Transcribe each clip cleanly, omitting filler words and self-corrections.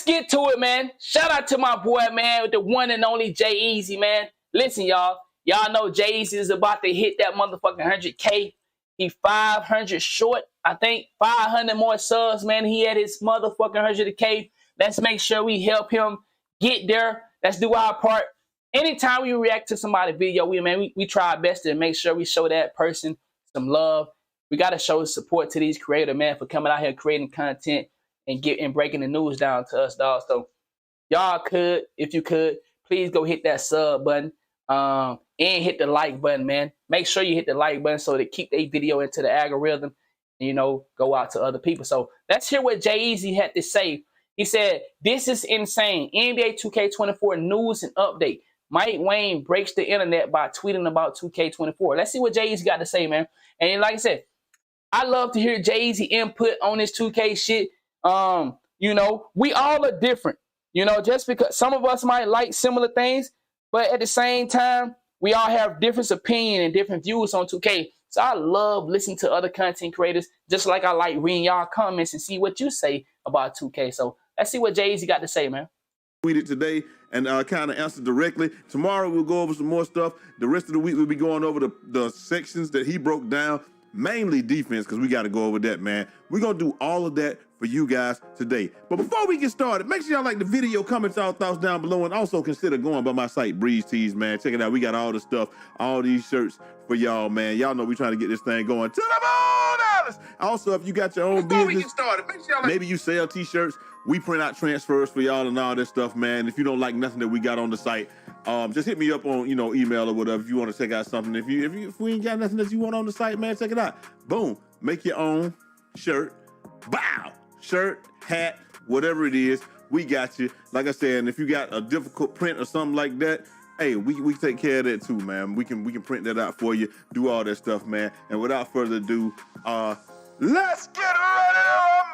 get to it, man. Shout out to my boy, man, with the one and only Jay-Easy, man. Listen, y'all. Y'all know Jay-Easy is about to hit that motherfucking 100K. He 500 short. I think 500 more subs, man. He had his motherfucking 100K. Let's make sure we help him get there. Let's do our part. Anytime we react to somebody's video, we try our best to make sure we show that person some love. We got to show support to these creators, man, for coming out here creating content and breaking the news down to us, dog. So y'all could, if you could, please go hit that sub button and hit the like button, man. Make sure you hit the like button so to keep a video into the algorithm and, you know, go out to other people. So let's hear what Jay-Easy had to say. He said, "This is insane. NBA 2K24 news and update. Mike Wayne breaks the internet by tweeting about 2K24. Let's see what Jay-Easy got to say, man. And like I said, I love to hear Jay-Easy input on this 2K shit. You know, we all are different. You know, just because some of us might like similar things, but at the same time, we all have different opinion and different views on 2K. So I love listening to other content creators, just like I like reading y'all comments and see what you say about 2K. So let's see what Jay-Easy got to say, man. Tweeted today and kind of answered directly. Tomorrow we'll go over some more stuff. The rest of the week we'll be going over the sections that he broke down, mainly defense, because we got to go over that, man. We're going to do all of that for you guys today. But before we get started, make sure y'all like the video, comment y'all thoughts down below, and also consider going by my site, Breeze Tees, man. Check it out. We got all the stuff, all these shirts for y'all, man. Y'all know we trying to get this thing going to the moon, Alice. Also, if you got your own business, we get started, make sure maybe you sell t-shirts, we print out transfers for y'all and all that stuff, man. If you don't like nothing that we got on the site, just hit me up on, you know, email or whatever if you want to check out something. If we ain't got nothing that you want on the site, man, check it out. Boom, make your own shirt. Bow. Shirt, hat, whatever it is, we got you. Like I said, and if you got a difficult print or something like that, hey, we take care of that too, man. We can print that out for you, do all that stuff, man. And without further ado, let's get ready to rumble.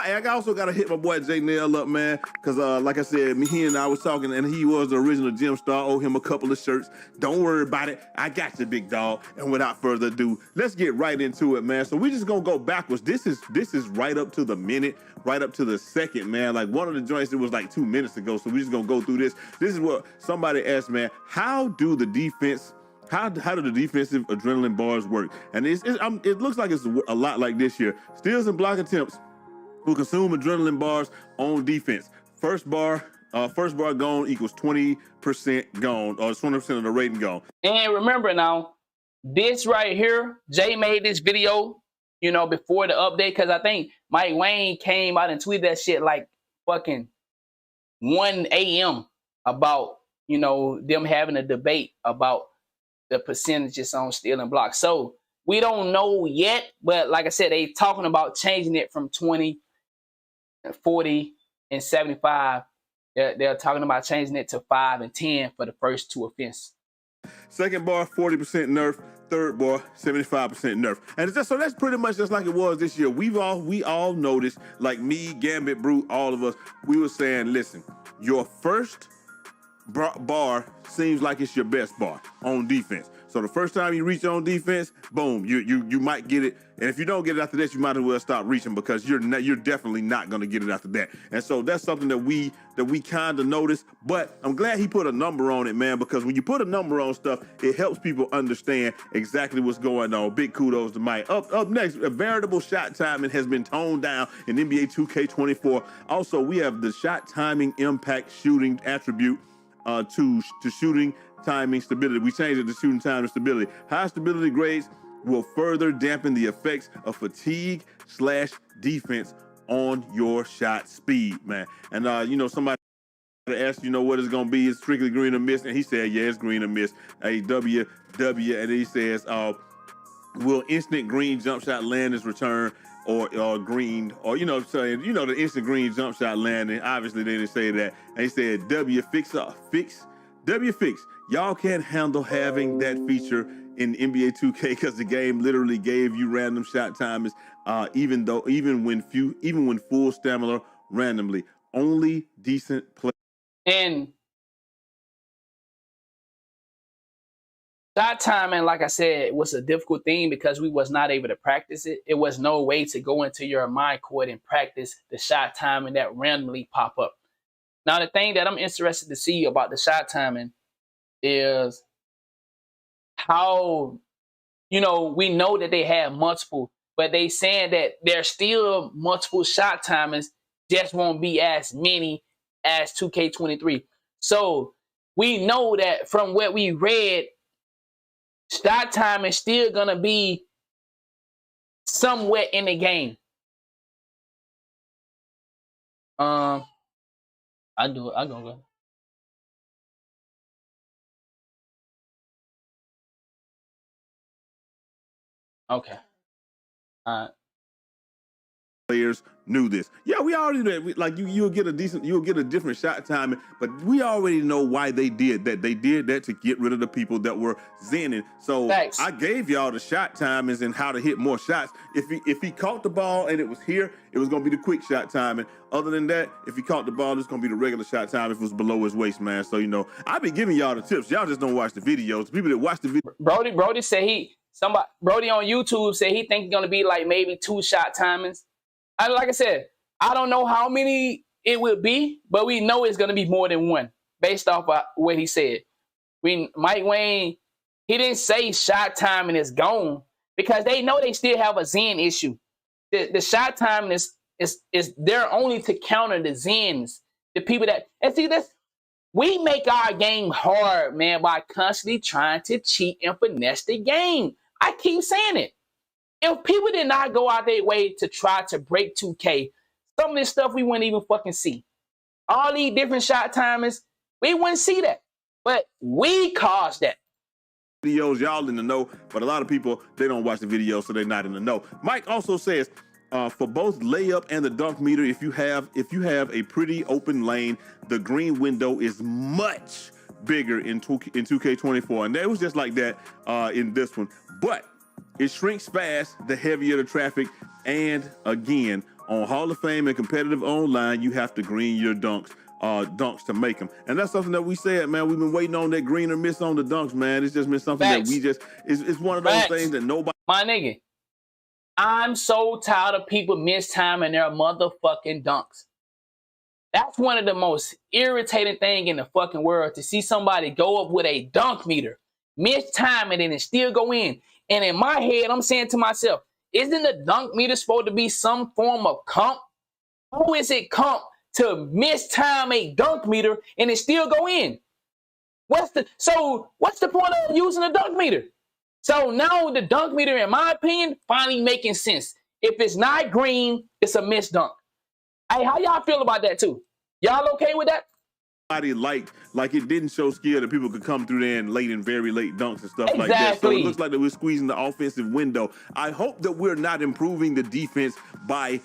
And I also gotta hit my boy Jay Nail up, man, because like I said, he and I was talking, and he was the original gym star. Owe him a couple of shirts. Don't worry about it. I got you, big dog. And without further ado, let's get right into it, man. So we just gonna go backwards. This is right up to the minute, right up to the second, man. Like one of the joints, it was like 2 minutes ago. So we just gonna go through this. This is what somebody asked, man. How do the defense? How do the defensive adrenaline bars work? And it looks like it's a lot like this here. Steals and block attempts will consume adrenaline bars on defense. First bar gone equals 20% gone, or 20% of the rating gone. And remember now, this right here, Jay made this video, you know, before the update, because I think Mike Wayne came out and tweeted that shit like fucking 1 a.m. about, you know, them having a debate about the percentages on steal and block. So we don't know yet, but like I said, they talking about changing it from 20, 40, and 75. They're talking about changing it to 5 and 10 for the first 2 offenses. Second bar, 40% nerf. Third bar, 75% nerf. And it's just, so that's pretty much just like it was this year. We all noticed, like me, Gambit, Brute, all of us, we were saying, listen, your first bar seems like it's your best bar on defense. So the first time you reach on defense, boom, you might get it. And if you don't get it after that, you might as well stop reaching, because you're definitely not gonna get it after that. And so that's something that we kind of noticed. But I'm glad he put a number on it, man, because when you put a number on stuff, it helps people understand exactly what's going on. Big kudos to Mike. Up next, a variable shot timing has been toned down in NBA 2K24. Also, we have the shot timing impact shooting attribute to shooting timing stability. We changed it to shooting time and stability. High stability grades will further dampen the effects of fatigue/defense on your shot speed, man. And you know, somebody asked, you know, what it's gonna be? It's strictly green or miss, and he said, yeah, it's green or miss. A W, and he says, will instant green jump shot land as return, or green, or saying, the instant green jump shot landing. Obviously they didn't say that. And he said W fix. Y'all can't handle having that feature in NBA 2K because the game literally gave you random shot timers, even when full stamina randomly. Only decent play. And shot timing, like I said, was a difficult thing because we was not able to practice it. It was no way to go into your mind court and practice the shot timing that randomly pop up. Now, the thing that I'm interested to see about the shot timing is how, we know that they have multiple, but they saying that there's still multiple shot timers, just won't be as many as 2K23. So we know that from what we read, shot time is still gonna be somewhere in the game. I do it. I'm gonna go. Okay. All right. Players knew this. Yeah, we already knew that. You'll get a different shot timing, but we already know why they did that. They did that to get rid of the people that were zenning. So Thanks. I gave y'all the shot timings and how to hit more shots. If he caught the ball and it was here, it was gonna be the quick shot timing. Other than that, if he caught the ball, it's gonna be the regular shot time if it was below his waist, man. So I've been giving y'all the tips. Y'all just don't watch the videos. People that watch the video. Brody said Brody on YouTube said he think it's gonna be like maybe 2 shot timings. Like I said, I don't know how many it will be, but we know it's gonna be more than 1 based off of what he said. Mike Wayne, he didn't say shot timing is gone because they know they still have a zen issue. The shot timing is there only to counter the zens, the people that, and see this. We make our game hard, man, by constantly trying to cheat and finesse the game. I keep saying it. If people did not go out their way to try to break 2K, some of this stuff we wouldn't even fucking see. All these different shot timers, we wouldn't see that. But we caused that. Videos, y'all in the know, but a lot of people, they don't watch the videos, so they're not in the know. Mike also says, for both layup and the dunk meter, if you have a pretty open lane, the green window is much bigger in 2K24, and it was just like that in this one. But it shrinks fast the heavier the traffic, and again, on Hall of Fame and competitive online, you have to green your dunks to make them, and that's something that we said, man. We've been waiting on that green or miss on the dunks, man. It's just been something that we just it's one of those things that nobody. My nigga, I'm so tired of people mistiming their motherfucking dunks. That's one of the most irritating thing in the fucking world, to see somebody go up with a dunk meter, mistime it, and it still go in. And in my head, I'm saying to myself, isn't the dunk meter supposed to be some form of comp? Who is it comp to mistime a dunk meter and it still go in? What's the point of using a dunk meter? So now the dunk meter, in my opinion, finally making sense. If it's not green, it's a missed dunk. Hey, how y'all feel about that too? Y'all okay with that? Liked, like it didn't show skill that people could come through there and very late dunks and stuff like that. So it looks like that we're squeezing the offensive window. I hope that we're not improving the defense by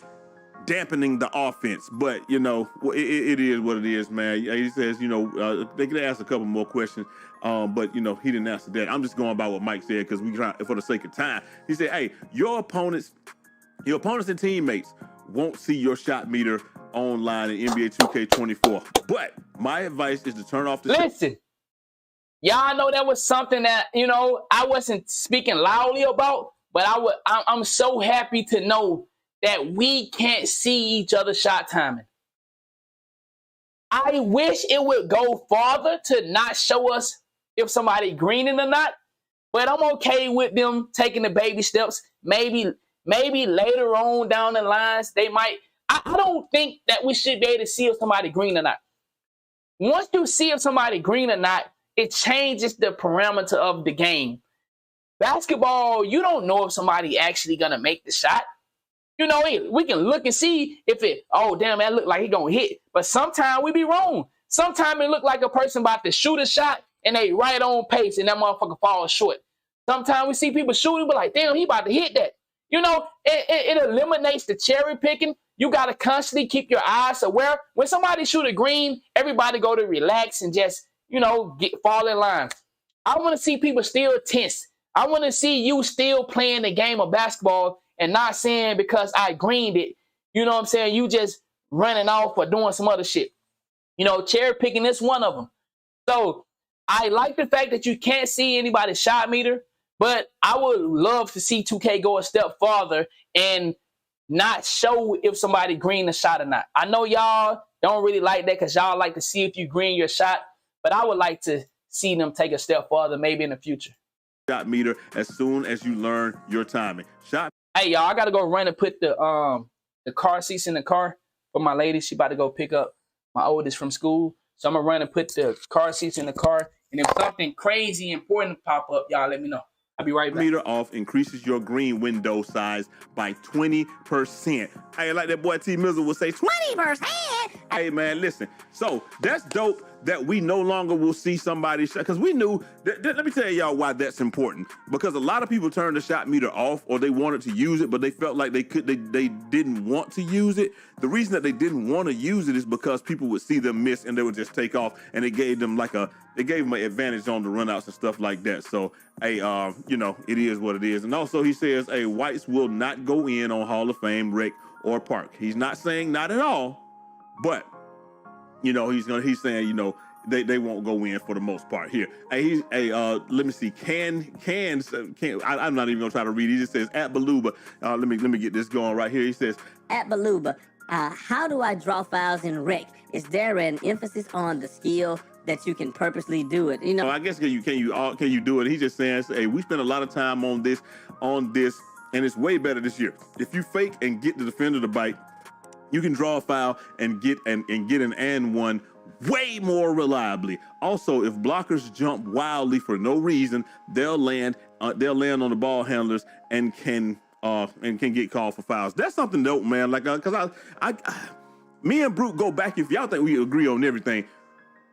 dampening the offense, but it is what it is, man. He says, they could ask a couple more questions, but he didn't answer that. I'm just going by what Mike said because we try for the sake of time. He said, hey, your opponents and teammates won't see your shot meter online in NBA 2K24. But my advice is to turn off the. Listen, y'all know that was something that I wasn't speaking loudly about, but I'm so happy to know that we can't see each other's shot timing. I wish it would go farther to not show us if somebody greening or not, but I'm okay with them taking the baby steps. Maybe later on down the lines, they might. I don't think that we should be able to see if somebody green or not. Once you see if somebody green or not, it changes the parameter of the game. Basketball, you don't know if somebody actually gonna make the shot. We can look and see if that look like he gonna hit. But sometimes we be wrong. Sometimes it look like a person about to shoot a shot and they right on pace and that motherfucker falls short. Sometimes we see people shooting, but like, damn, he about to hit that. It eliminates the cherry picking. You got to constantly keep your eyes aware. When somebody shoot a green, everybody go to relax and just, fall in line. I want to see people still tense. I want to see you still playing the game of basketball and not saying because I greened it, you just running off or doing some other shit. Cherry picking is one of them. So I like the fact that you can't see anybody's shot meter, but I would love to see 2K go a step farther and not show if somebody green a shot or not. I know y'all don't really like that because y'all like to see if you green your shot. But I would like to see them take a step further, maybe in the future. Shot meter as soon as you learn your timing. Hey y'all, I gotta go run and put the car seats in the car for my lady. She about to go pick up my oldest from school. So I'm gonna run and put the car seats in the car. And if something crazy important pop up, y'all let me know. I'll be right back. Meter off increases your green window size by 20%. Hey, like that boy T Mizzle would say, 20%. Hey man, listen. So that's dope that we no longer will see somebody shot, because we knew let me tell y'all why that's important. Because a lot of people turned the shot meter off, or they wanted to use it, but they felt like they didn't want to use it. The reason that they didn't want to use it is because people would see them miss and they would just take off, and it gave them an advantage on the runouts and stuff like that. So hey, you know, it is what it is. And also he says, hey, whites will not go in on Hall of Fame, rec, or park. He's not saying not at all, but you know, he's saying, you know, they won't go in for the most part here. Hey, let me see. I'm not even gonna try to read. He just says at Baluba. Let me get this going right here. He says at Baluba. How do I draw fouls in rec? Is there an emphasis on the skill that you can purposely do it? You know, I guess can you do it? He's just saying, hey, we spent a lot of time on this, and it's way better this year. If you fake and get the defender to bite, you can draw a foul and get an and one way more reliably. Also, if blockers jump wildly for no reason, they'll land on the ball handlers and can get called for fouls. That's something dope, man. Like, cause me and Brute go back. If y'all think we agree on everything,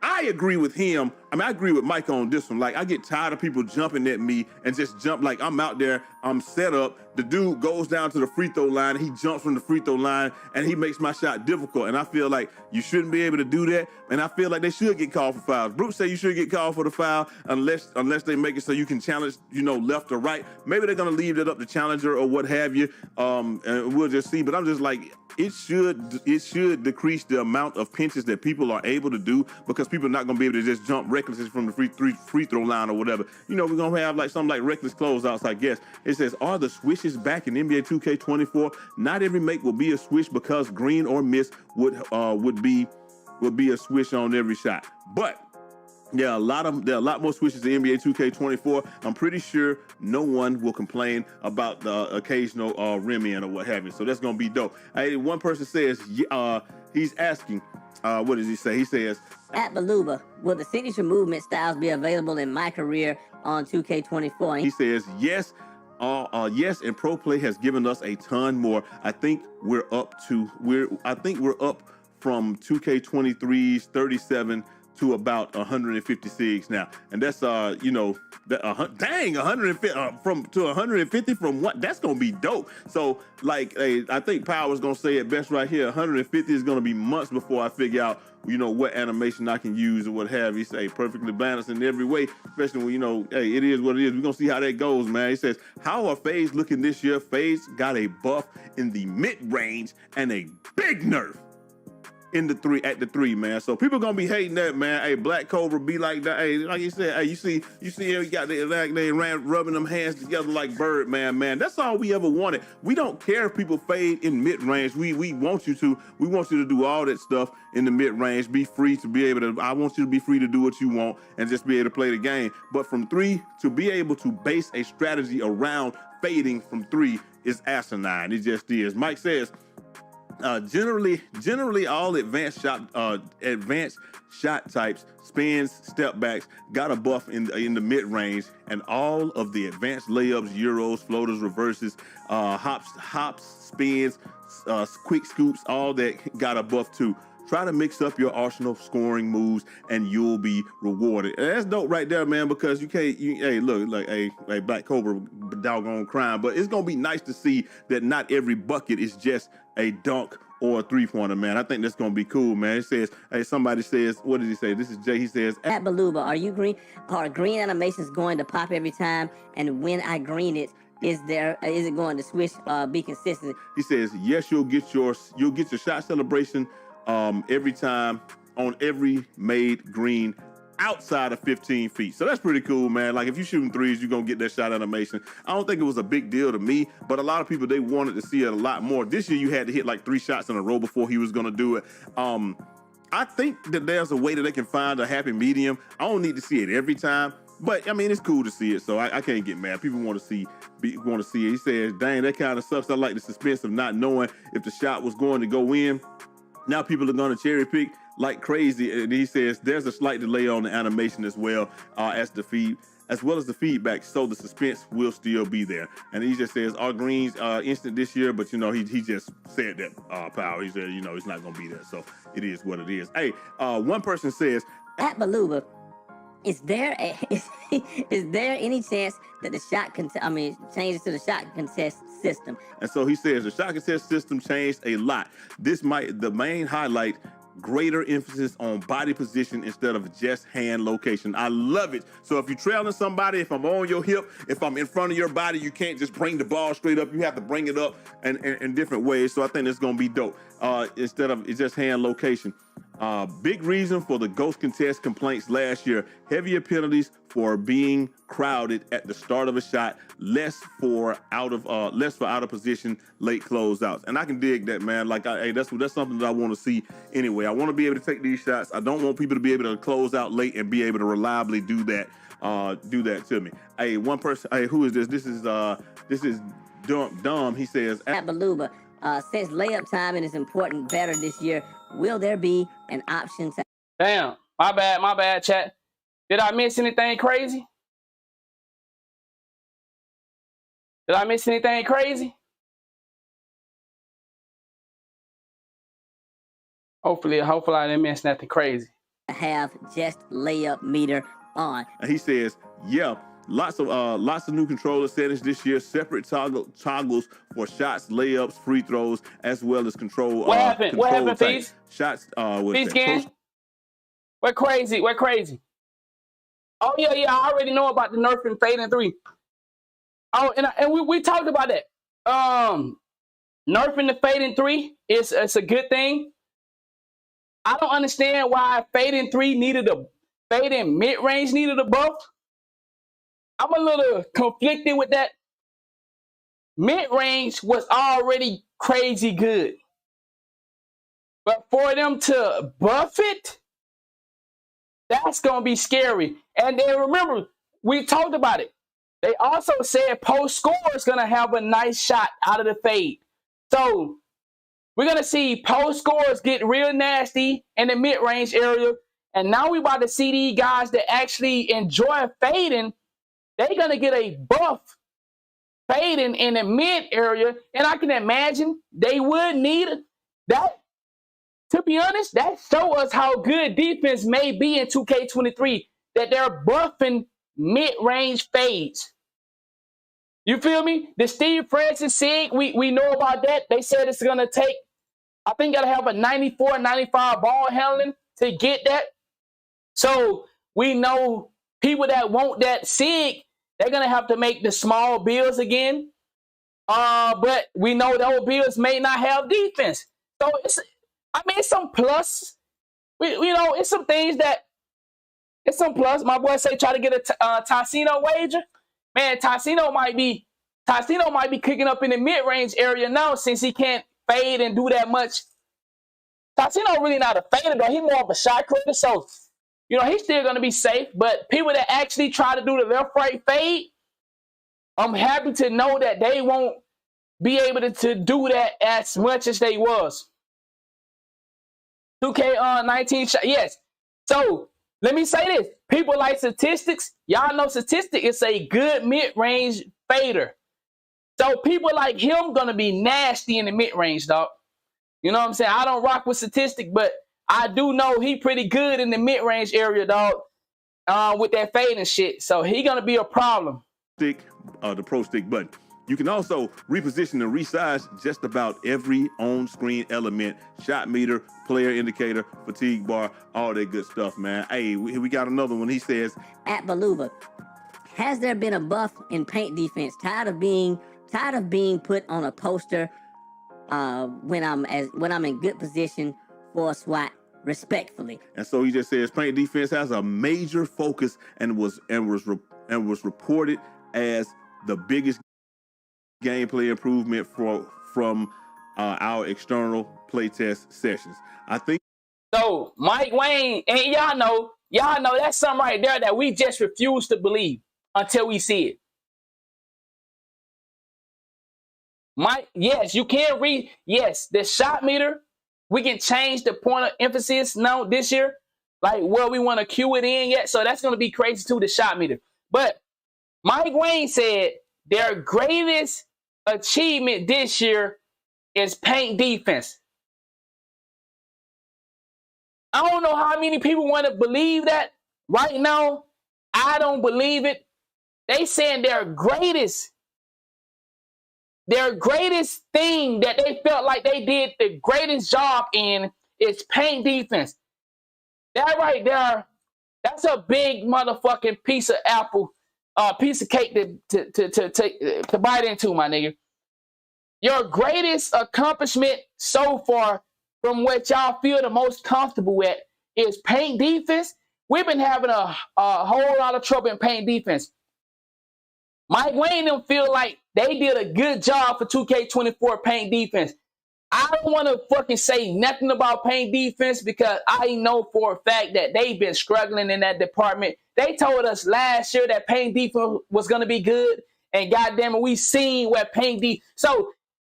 I agree with him. I mean, I agree with Mike on this one. Like, I get tired of people jumping at me and just jump. Like, I'm out there, I'm set up. The dude goes down to the free throw line. He jumps from the free throw line and he makes my shot difficult. And I feel like you shouldn't be able to do that. And I feel like they should get called for fouls. Bruce say you should get called for the foul unless they make it so you can challenge, you know, left or right. Maybe they're going to leave it up to challenger or what have you. And we'll just see. But I'm just like, it should decrease the amount of pinches that people are able to do, because people are not going to be able to just jump recklessly from the free throw line or whatever. You know, we're going to have like something like reckless closeouts, I guess. It says, are the swishes back in NBA 2K24? Not every make will be a swish, because green or miss would be a swish on every shot. But there are a lot more swishes in NBA 2K24. I'm pretty sure no one will complain about the occasional rim in or what have you. So that's gonna be dope. Hey, one person says he's asking, what does he say? He says, at Baluba, will the signature movement styles be available in my career on 2K24? He says yes. Yes, and Pro Play has given us a ton more. I think we're up from 2K23's 37 to about 156 now, and that's you know, dang, 150 to 150 from what? That's gonna be dope. So like, I think Power's gonna say it best right here. 150 is gonna be months before I figure out, you know, what animation I can use or what have you. Say perfectly balanced in every way, especially when, you know, hey, it is what it is. We're gonna see how that goes, man. He says, how are FaZe looking this year? FaZe got a buff in the mid-range and a big nerf at the three, man. So people gonna be hating that, man. Hey, Black Cobra be like that. Hey, like you said, hey, you see him, he got they rubbing them hands together like Birdman, man. That's all we ever wanted. We don't care if people fade in mid-range. We want you to. We want you to do all that stuff in the mid-range. Be free to be able to. I want you to be free to do what you want and just be able to play the game. But from three, to be able to base a strategy around fading from three is asinine. It just is. Mike says, generally all advanced shot types, spins, step backs, got a buff in the mid range, and all of the advanced layups, euros, floaters, reverses, hops, spins, quick scoops, all that got a buff too. Try to mix up your arsenal of scoring moves and you'll be rewarded. And that's dope right there, man, because hey, look, like, hey, Black Cobra, doggone crime, but it's going to be nice to see that not every bucket is just a dunk or a three-pointer, man. I think that's going to be cool, man. It says, hey, somebody says, what did he say? This is Jay. He says, at Baluba, are green animations going to pop every time? And when I green it, is it going to switch, be consistent? He says, yes, you'll get your shot celebration every time on every made green outside of 15 feet. So that's pretty cool, man. Like, if you're shooting threes, you're going to get that shot animation. I don't think it was a big deal to me, but a lot of people, they wanted to see it a lot more. This year, you had to hit like 3 shots in a row before he was going to do it. I think that there's a way that they can find a happy medium. I don't need to see it every time, but I mean, it's cool to see it, so I can't get mad. People want to see it. He says, dang, that kind of sucks. I like the suspense of not knowing if the shot was going to go in. Now people are going to cherry pick like crazy. And he says there's a slight delay on the animation as well as well as the feedback, so the suspense will still be there. And he just says our greens instant this year, but he just said that Power. He said it's not going to be there, so it is what it is. Hey, one person says at Baluba, is there any chance that the shot changes to the shot contest system? And so he says the shot contest system changed a lot. The main highlight, greater emphasis on body position instead of just hand location. I love it. So if you're trailing somebody, if I'm on your hip, if I'm in front of your body, you can't just bring the ball straight up. You have to bring it up in different ways. So I think it's going to be dope instead of just hand location. Big reason for the ghost contest complaints last year: heavier penalties for being crowded at the start of a shot, less for out of position late closeouts. And I can dig that, man. Like, that's something that I want to see anyway. I want to be able to take these shots. I don't want people to be able to close out late and be able to reliably do that to me. Hey, one person. Hey, who is this? This is Dom. He says at Baluba, since layup timing is important better this year, will there be an option to... Damn, my bad, chat. Did I miss anything crazy? Hopefully I didn't miss nothing crazy. Have just layup meter on. And he says, yeah, lots of new controller settings this year, separate toggles for shots, layups, free throws, as well as control. What happened, Feast? Shots, Feast gang? We're crazy. Oh, yeah, I already know about the nerf and fade in 3. Oh, and we talked about that. Nerfing the fade in 3 it's a good thing. I don't understand why fade in 3 needed a fade in mid-range needed a buff. I'm a little conflicted with that. Mid-range was already crazy good. But for them to buff it, that's going to be scary. And then remember, we talked about it. They also said post score is going to have a nice shot out of the fade. So we're going to see post scores get real nasty in the mid-range area. And now we're about to see these guys that actually enjoy fading. They're going to get a buff fading in the mid area. And I can imagine they would need that. To be honest, that shows us how good defense may be in 2K23, that they're buffing mid-range fades. You feel me? The Steve Francis SIG, we know about that. They said it's going to take, I think, got to have a 94, 95 ball handling to get that. So we know people that want that SIG, they're going to have to make the small builds again. But we know those builds may not have defense. So it's some plus. It's some things that, it's some plus. My boy say try to get a Tassino wager. Man, Tassino might be cooking up in the mid-range area now since he can't fade and do that much. Tassino really not a fader, though. He's more of a shot creator, so he's still gonna be safe. But people that actually try to do the left-right fade, I'm happy to know that they won't be able to do that as much as they was. 2K19 shot, yes. So let me say this. People like statistics. Y'all know statistic is a good mid-range fader. So people like him gonna be nasty in the mid-range, dog. You know what I'm saying? I don't rock with statistic, but I do know he pretty good in the mid-range area, dog. With that fade and shit. So he gonna be a problem. The pro stick button. You can also reposition and resize just about every on-screen element: shot meter, player indicator, fatigue bar, all that good stuff, man. Hey, we got another one. He says, at Baluba, has there been a buff in paint defense? Tired of being put on a poster when I'm in good position for a swat, respectfully. And so he just says paint defense has a major focus and was reported as the biggest gameplay improvement from our external playtest sessions. I think So Mike Wayne, and y'all know that's something right there that we just refuse to believe until we see it. Mike, yes, you can read. Yes, the shot meter, we can change the point of emphasis now this year, like where we want to cue it in yet. So that's going to be crazy too, the shot meter. But Mike Wayne said their greatest achievement this year is paint defense. I don't know how many people want to believe that right now. I don't believe it. They saying their greatest thing that they felt like they did the greatest job in is paint defense. That right there, that's a big motherfucking piece of piece of cake to bite into, my nigga. Your greatest accomplishment so far, from what y'all feel the most comfortable at, is paint defense. We've been having a whole lot of trouble in paint defense. Mike Wayne them feel like they did a good job for 2K24 paint defense. I don't want to fucking say nothing about paint defense because I know for a fact that they've been struggling in that department. They told us last year that paint defense was going to be good, and goddamn it, we seen what paint defense. So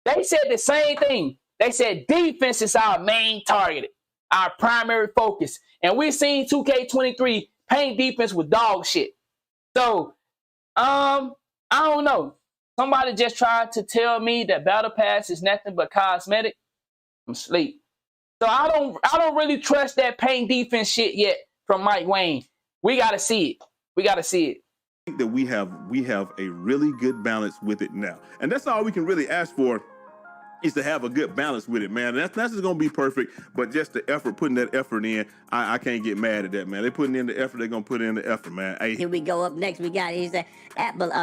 they said the same thing. They said defense is our main target, our primary focus. And we seen 2K23 paint defense with dog shit. So, I don't know. Somebody just tried to tell me that Battle Pass is nothing but cosmetic. I'm asleep. So I don't really trust that paint defense shit yet from Mike Wayne. We gotta see it. We gotta see it. I think that we have a really good balance with it now. And that's all we can really ask for, is to have a good balance with it, man. And that's just gonna be perfect, but just the effort, putting that effort in, I can't get mad at that, man. They're putting in the effort, they're gonna put in the effort, man. Hey. Here we go. Up next, we got, he said,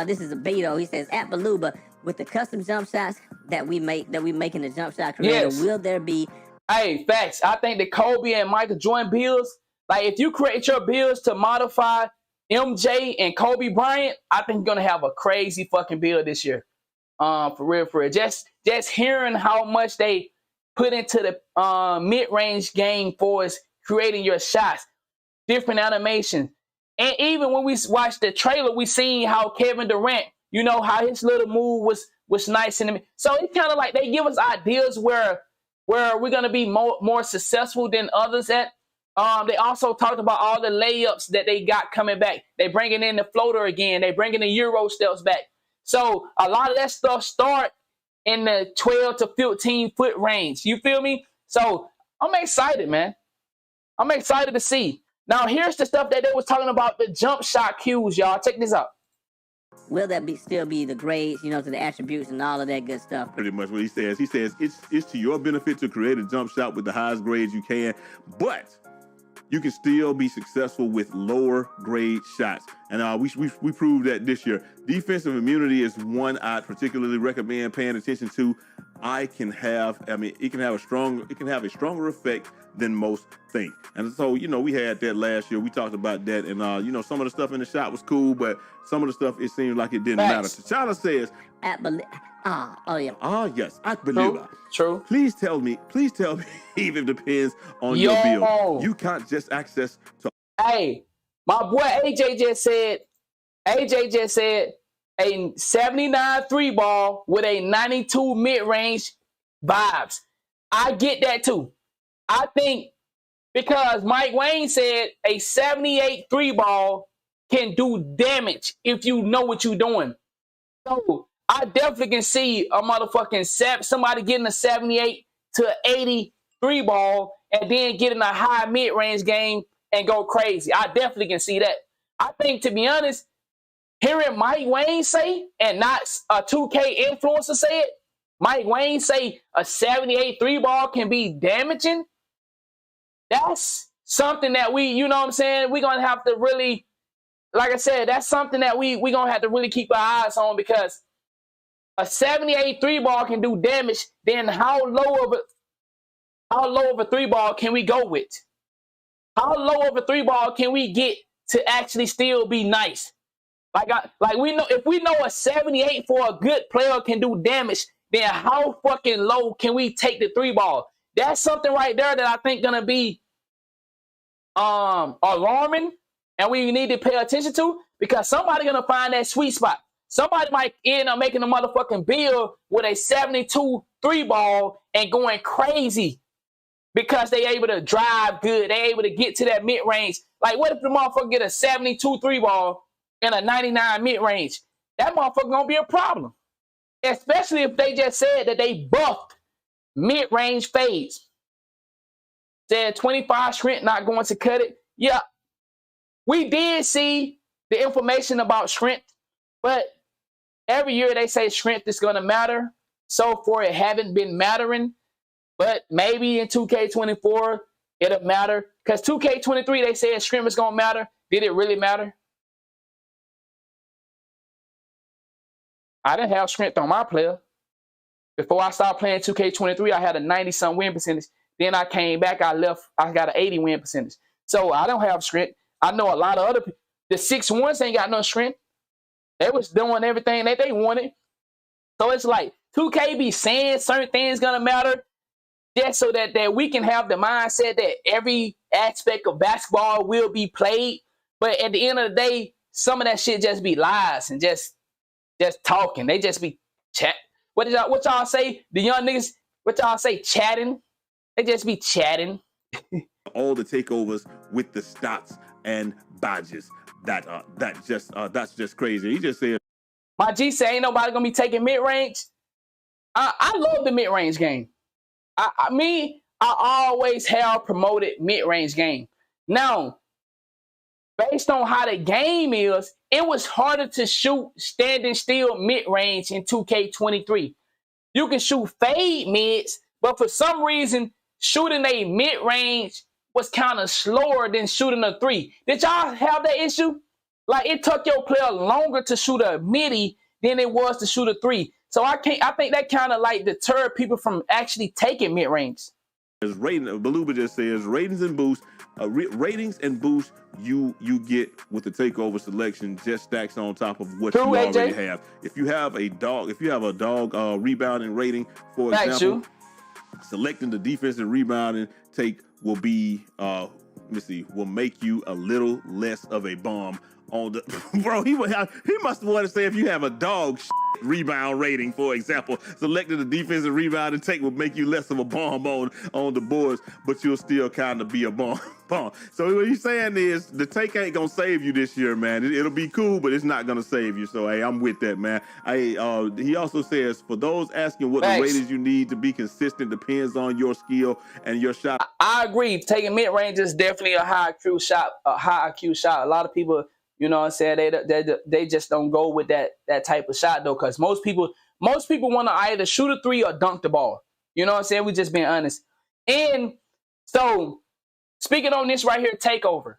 this is a Beto. He says, at Baluba, with the custom jump shots that we make in the jump shot creator, Yes. will there be? Hey, facts. I think the Kobe and Michael Jordan builds, like if you create your builds to modify MJ and Kobe Bryant, I think you're gonna have a crazy fucking build this year. For real. Just hearing how much they put into the mid-range game for us, creating your shots, different animations. And even when we watched the trailer, we seen how Kevin Durant, you know, how his little move was nice in the. So it's kind of like they give us ideas where we're gonna be more successful than others at. They also talked about all the layups that they got coming back. They bringing in the floater again. They bringing the Euro steps back. So a lot of that stuff start in the 12 to 15 foot range. You feel me? So I'm excited, man. I'm excited to see. Now here's the stuff that they was talking about, the jump shot cues, y'all. Check this out. Will that still be the grades, you know, to the attributes and all of that good stuff? Pretty much what he says. He says it's to your benefit to create a jump shot with the highest grades you can, but you can still be successful with lower grade shots. And we proved that this year. Defensive immunity is one I'd particularly recommend paying attention to. It can have a stronger effect than most think. And so, you know, we had that last year. We talked about that. And, you know, some of the stuff in the shot was cool, but some of the stuff, it seemed like it didn't matter. T'Challa says, yes, I believe it. True. Please tell me if it depends on your build. You can't just access to. Hey, my boy AJ just said a 79 3 ball with a 92 mid-range vibes. I get that too. I think because Mike Wayne said a 78 3 ball can do damage if you know what you're doing. So I definitely can see a motherfucking somebody getting a 78 to 83 ball and then getting a high mid-range game and go crazy. I definitely can see that. I think, to be honest, hearing Mike Wayne say, and not a 2K influencer say it, Mike Wayne say a 78 3 ball can be damaging. That's something that you know what I'm saying, we're going to have to really, like I said, that's something that we're going to have to really keep our eyes on, because a 78 3 ball can do damage. Then how low of a 3 ball can we go with? How low of a 3 ball can we get to actually still be nice? Like we know, if we know a 78 for a good player can do damage, then how fucking low can we take the 3 ball? That's something right there that I think gonna be alarming and we need to pay attention to, because somebody gonna find that sweet spot. Somebody might end up making a motherfucking bill with a 72 3-ball and going crazy because they able to drive good. They able to get to that mid-range. Like, what if the motherfucker get a 72 3-ball and a 99 mid-range? That motherfucker gonna be a problem. Especially if they just said that they buffed mid-range fades. Said 25 Shrint not going to cut it. Yeah, we did see the information about strength, but every year they say strength is going to matter. So far, it haven't been mattering, but maybe in 2K24 it'll matter. Because 2K23 they said strength is going to matter. Did it really matter? I didn't have strength on my player. Before I started playing 2K23, I had a 90-some win percentage. Then I came back, I left, I got an 80 win percentage. So I don't have strength. I know a lot of other people. The 6-1s ain't got no strength. They was doing everything that they wanted. So it's like 2K be saying certain things gonna matter just so that we can have the mindset that every aspect of basketball will be played. But at the end of the day, some of that shit just be lies and just talking. They just be chat. What y'all say? The young niggas, what y'all say? Chatting. They just be chatting. All the takeovers with the stats and badges. That's just crazy. He just said, my G say ain't nobody gonna be taking mid-range. I love the mid-range game. I always have promoted mid-range game. Now, based on how the game is, it was harder to shoot standing still mid-range in 2K23. You can shoot fade mids, but for some reason, shooting a mid-range was kind of slower than shooting a 3. Did y'all have that issue? Like, it took your player longer to shoot a midi than it was to shoot a 3. So I think that kind of like deterred people from actually taking mid-range. Beluba just says ratings and boosts. Ratings and boosts you get with the takeover selection just stacks on top of what you already have. If you have a dog rebounding rating, for example, selecting the defensive rebounding take will be will make you a little less of a bomb on the bro. He must want to say if you have a dog rebound rating, for example, selecting the defensive rebound and take will make you less of a bomb on the boards, but you'll still kind of be a bomb. So what he's saying is the take ain't gonna save you this year, man. It'll be cool, but it's not gonna save you. So hey, I'm with that, man. He also says for those asking what the ratings you need to be consistent depends on your skill and your shot. I agree. Taking mid range is definitely a high IQ shot. A lot of people, you know what I'm saying, they just don't go with that type of shot though, because most people want to either shoot a 3 or dunk the ball. You know what I'm saying? We just being honest. And so speaking on this right here, takeover.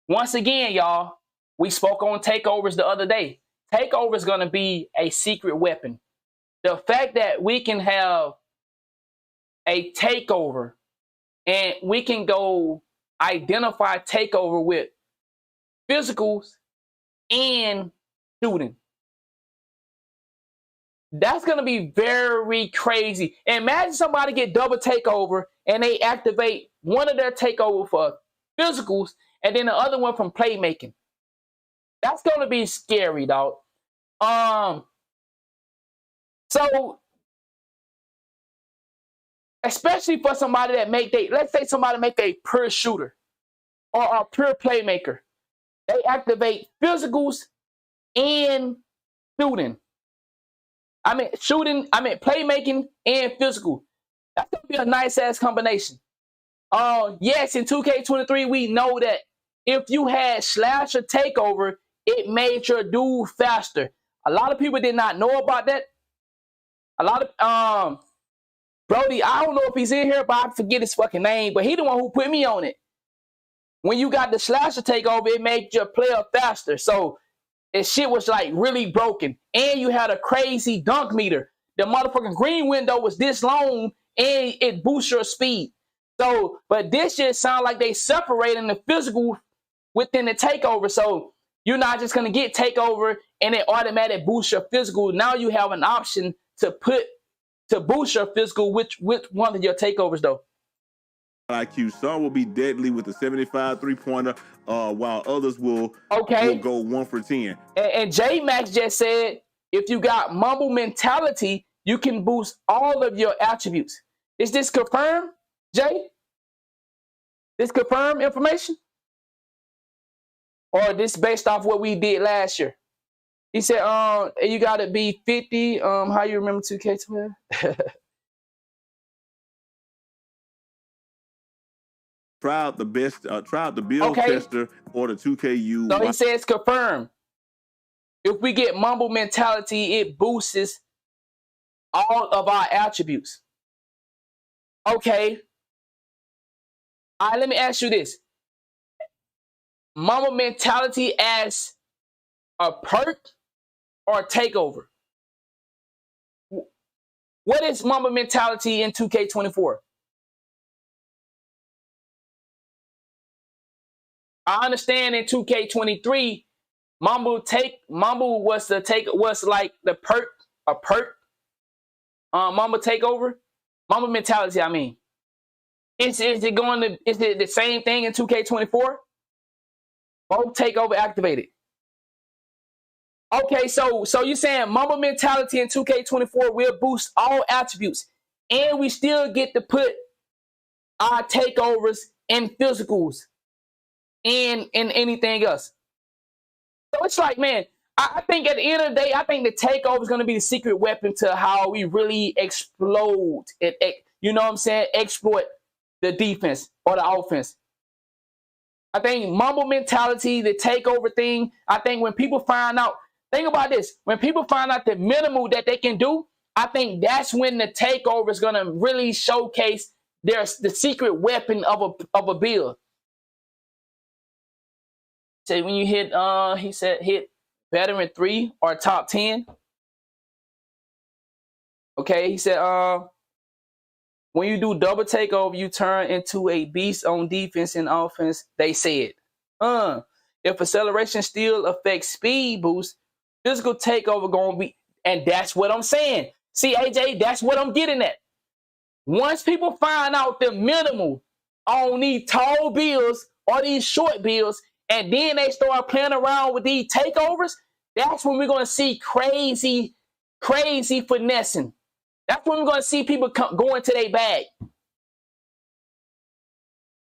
Once again, y'all, we spoke on takeovers the other day. Takeover is going to be a secret weapon. The fact that we can have a takeover and we can go identify takeover with physicals and shooting. That's going to be very crazy. Imagine somebody get double takeover and they activate one of their takeover for physicals and then the other one from playmaking. That's going to be scary, dog. So especially for somebody that let's say somebody make a pure shooter or a pure playmaker. They activate physicals and shooting. Playmaking and physical. That's going to be a nice-ass combination. Yes, in 2K23, we know that if you had slasher takeover, it made your dude faster. A lot of people did not know about that. A lot of, Brody, I don't know if he's in here, but I forget his fucking name, but he the one who put me on it. When you got the slasher takeover, it made your player faster. So that shit was like really broken. And you had a crazy dunk meter. The motherfucking green window was this long and it boosts your speed. So, but this shit sound like they separating the physical within the takeover. So you're not just going to get takeover and it automatically boosts your physical. Now you have an option to boost your physical with one of your takeovers though. IQ. Some will be deadly with a 75 3-pointer, while others will Okay. go 1 for 10. And J Max just said, if you got Mamba Mentality, you can boost all of your attributes. Is this confirmed, Jay? This confirmed information? Or this based off what we did last year? He said, you gotta be 50. How you remember 2K12? Try out the best, try out the build tester or the 2KU. So he says confirmed. If we get Mamba Mentality, it boosts all of our attributes. Okay. All right, let me ask you this. Mamba Mentality as a perk or a takeover? What is Mamba Mentality in 2K24? I understand in 2K23, Mamba was like the perk, a perk. Mamba Takeover, Mamba Mentality. I mean, is it the same thing in 2K24? Both Takeover activated. Okay, so you're saying Mamba Mentality in 2K24 will boost all attributes, and we still get to put our takeovers and physicals and anything else. So it's like, man, I think at the end of the day, I think the takeover is going to be the secret weapon to how we really explode it. You know what I'm saying? Exploit the defense or the offense. I think Mamba Mentality, the takeover thing, I think when people find out, think about this, when people find out the minimal that they can do, I think that's when the takeover is going to really showcase the secret weapon of a build. Say when you hit, he said hit veteran 3 or top 10. Okay, he said, when you do double takeover, you turn into a beast on defense and offense. They said, if acceleration still affects speed boost, physical takeover gonna be, and that's what I'm saying. See, AJ, that's what I'm getting at. Once people find out the minimal on these tall builds or these short builds, and then they start playing around with these takeovers, that's when we're going to see crazy finessing. That's when we're going to see people go into their bag.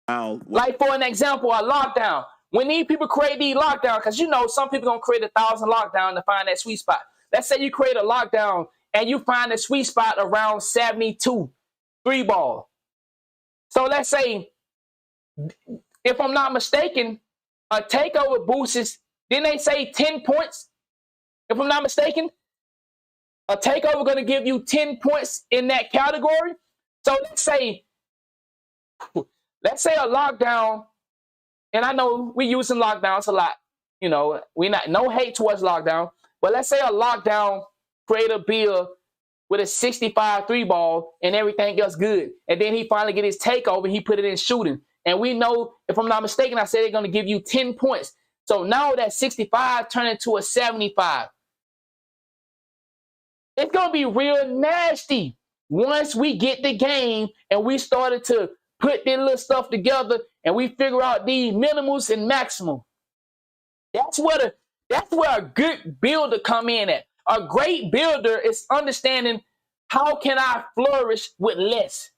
Like, for an example, a lockdown. When these people create these lockdowns, because you know some people going to create 1,000 lockdown to find that sweet spot. Let's say you create a lockdown and you find a sweet spot around 72, 3 ball. So let's say, if I'm not mistaken, a takeover boosts, didn't they say 10 points? If I'm not mistaken, a takeover going to give you 10 points in that category. So let's say a lockdown, and I know we using lockdowns a lot. You know, no hate towards lockdown, but let's say a lockdown create a build with a 65 3 ball and everything else good, and then he finally get his takeover and he put it in shooting. And we know, if I'm not mistaken, I said they're going to give you 10 points. So now that 65 turned into a 75. It's going to be real nasty once we get the game and we started to put this little stuff together and we figure out these minimals and maximum. That's where a good builder come in at. A great builder is understanding, how can I flourish with less?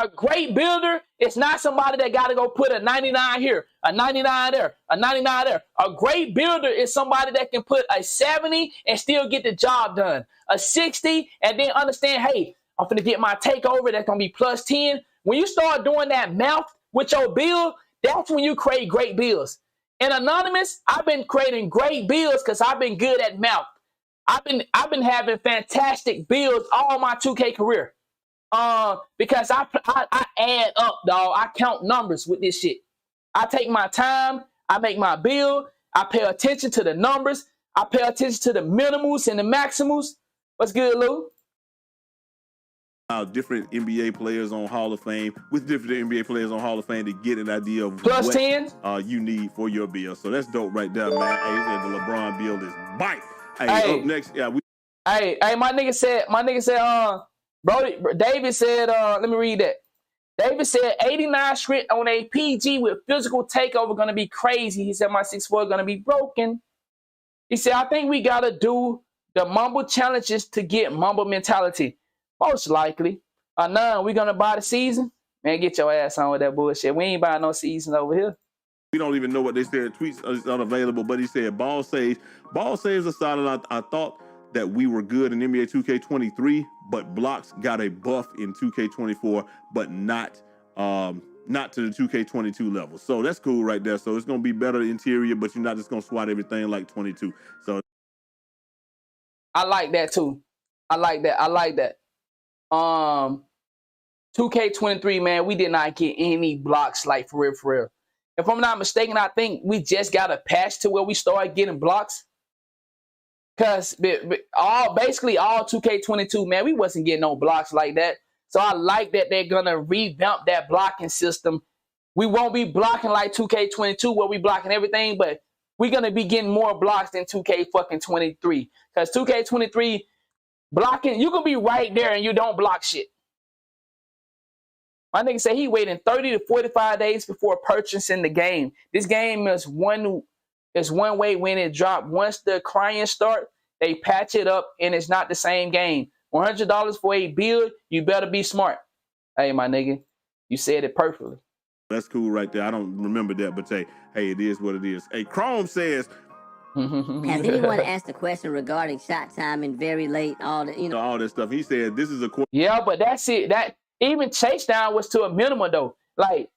A great builder is not somebody that got to go put a 99 here, a 99 there, a 99 there. A great builder is somebody that can put a 70 and still get the job done. A 60 and then understand, hey, I'm going to get my takeover. That's going to be plus 10. When you start doing that math with your build, that's when you create great builds. And Anonymous, I've been creating great builds because I've been good at math. I've been having fantastic builds all my 2K career. Because I add up, dog. I count numbers with this shit. I take my time. I make my build. I pay attention to the numbers. I pay attention to the minimals and the maximals. What's good, Lou? Different NBA players on Hall of Fame with different NBA players on Hall of Fame to get an idea of plus what 10 you need for your build. So that's dope right there, man. Hey, he said the LeBron build is bite. Hey, up next, yeah, my nigga said, Brody, David said, let me read that. David said 89 script on a PG with physical takeover gonna be crazy. He said my 6'4" gonna be broken. He said, I think we gotta do the Mamba challenges to get Mamba mentality. Most likely. None, we gonna buy the season? Man, get your ass on with that bullshit. We ain't buying no season over here. We don't even know what they said. Tweets is unavailable, but he said ball saves. Ball saves are solid. I thought that we were good in NBA 2K23, but blocks got a buff in 2K24, but not to the 2K22 level. So that's cool right there. So it's gonna be better interior, but you're not just gonna swat everything like 22. So I like that too. I like that. 2K23, man, we did not get any blocks like for real. If I'm not mistaken, I think we just got a patch to where we started getting blocks. Cause basically all 2K22, man, we wasn't getting no blocks like that. So I like that they're gonna revamp that blocking system. We won't be blocking like 2K22 where we blocking everything, but we're gonna be getting more blocks than 2K23. Cause 2K23 blocking, you can be right there and you don't block shit. My nigga said he waiting 30 to 45 days before purchasing the game. This game is one way when it dropped. Once the crying start, they patch it up and it's not the same game. $100 for a build, you better be smart. Hey, my nigga, you said it perfectly. that's cool right there. I don't remember that, but hey, it is what it is. Hey, Chrome says, has anyone asked a question regarding shot time and very late, all that stuff? He said this is a yeah, but that's it. That even chase down was to a minimum though. Like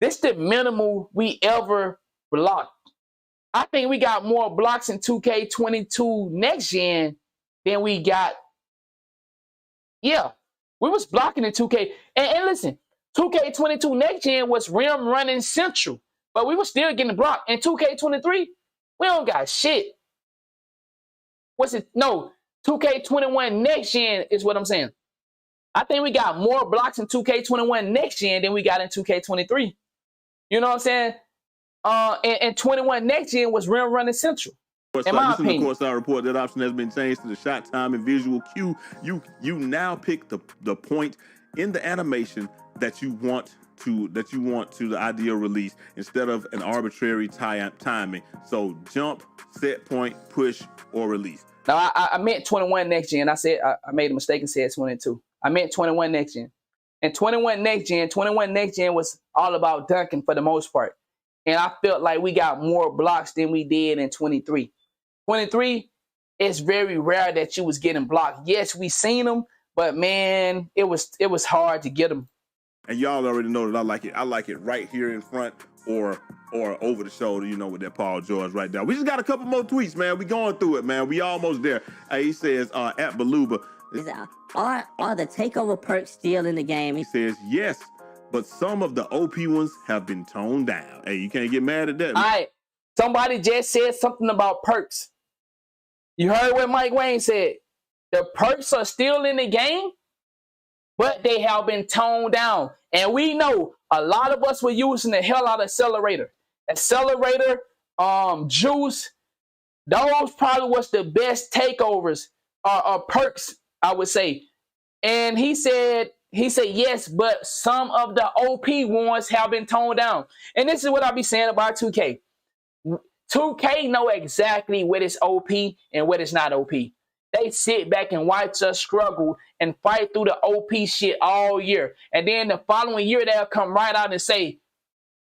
this the minimum we ever blocked. I think we got more blocks in 2K22 next gen than we got. Yeah, we was blocking in 2K. And listen, 2K22 next gen was rim running central, but we were still getting blocked. In 2K23, we don't got shit. What's it? No, 2K21 next gen is what I'm saying. I think we got more blocks in 2K21 next gen than we got in 2K23. You know what I'm saying? And 21 next gen was rim running central. In my opinion. This is the courtside report. That option has been changed to the shot time and visual cue. You now pick the point in the animation that you want to the ideal release instead of an arbitrary timing. So jump, set point, push, or release. Now I meant 21 next gen. I said I made a mistake and said 22. I meant 21 next gen. And 21 next gen was all about dunking for the most part. And I felt like we got more blocks than we did in 23. 23, it's very rare that you was getting blocked. Yes, we seen them, but man, it was hard to get them. And y'all already know that I like it. I like it right here in front or over the shoulder, with that Paul George right there. We just got a couple more tweets, man. We going through it, man. We almost there. He says, at Baluba. Are the takeover perks still in the game? He says, yes, but some of the OP ones have been toned down. Hey, you can't get mad at that. All right. Somebody just said something about perks. You heard what Mike Wayne said. The perks are still in the game, but they have been toned down. And we know a lot of us were using the hell out of Accelerator. Accelerator, Juice, those probably was the best takeovers or perks, I would say. And he said yes, but some of the OP ones have been toned down. And this is what I be saying about 2K. 2K know exactly what is OP and what is not OP. They sit back and watch us struggle and fight through the OP shit all year. And then the following year, they'll come right out and say,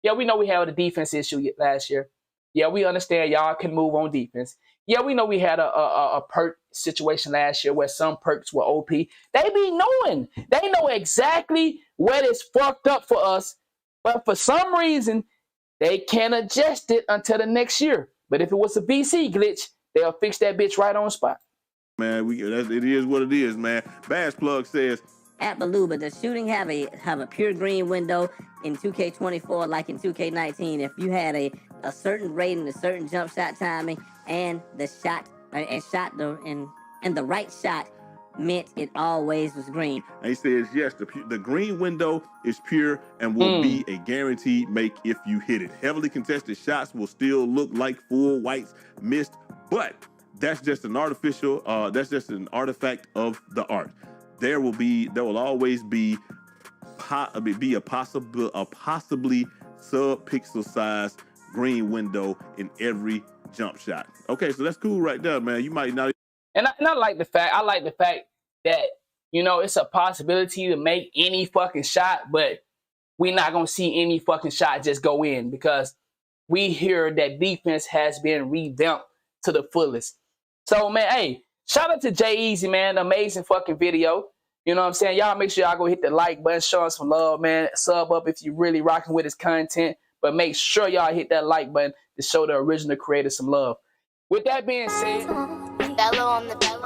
yeah, we know we had a defense issue last year. Yeah, we understand y'all can move on defense. Yeah, we know we had a perk situation last year where some perks were OP. They be knowing. They know exactly what is fucked up for us. But for some reason, they can't adjust it until the next year. But if it was a BC glitch, they'll fix that bitch right on the spot. Man, it is what it is, man. Bass Plug says, at Baluba, does shooting have a pure green window in 2K24 like in 2K19? If you had a certain rating, a certain jump shot timing, and the right shot meant it always was green. And he says, yes, the green window is pure and will be a guaranteed make if you hit it. Heavily contested shots will still look like full whites missed, but that's just an artifact of the art. There will always be be a possibly sub-pixel size green window in every jump shot. Okay, so that's cool right there, man. You might not. And I like the fact that, you know, it's a possibility to make any fucking shot, but we're not gonna see any fucking shot just go in, because we hear that defense has been revamped to the fullest. So, man, hey, shout out to J-Eazy, man. Amazing fucking video. You know what I'm saying? Y'all make sure y'all go hit the like button, show us some love, man. Sub up if you really rocking with his content. But make sure y'all hit that like button to show the original creator some love. With that being said, Bello on the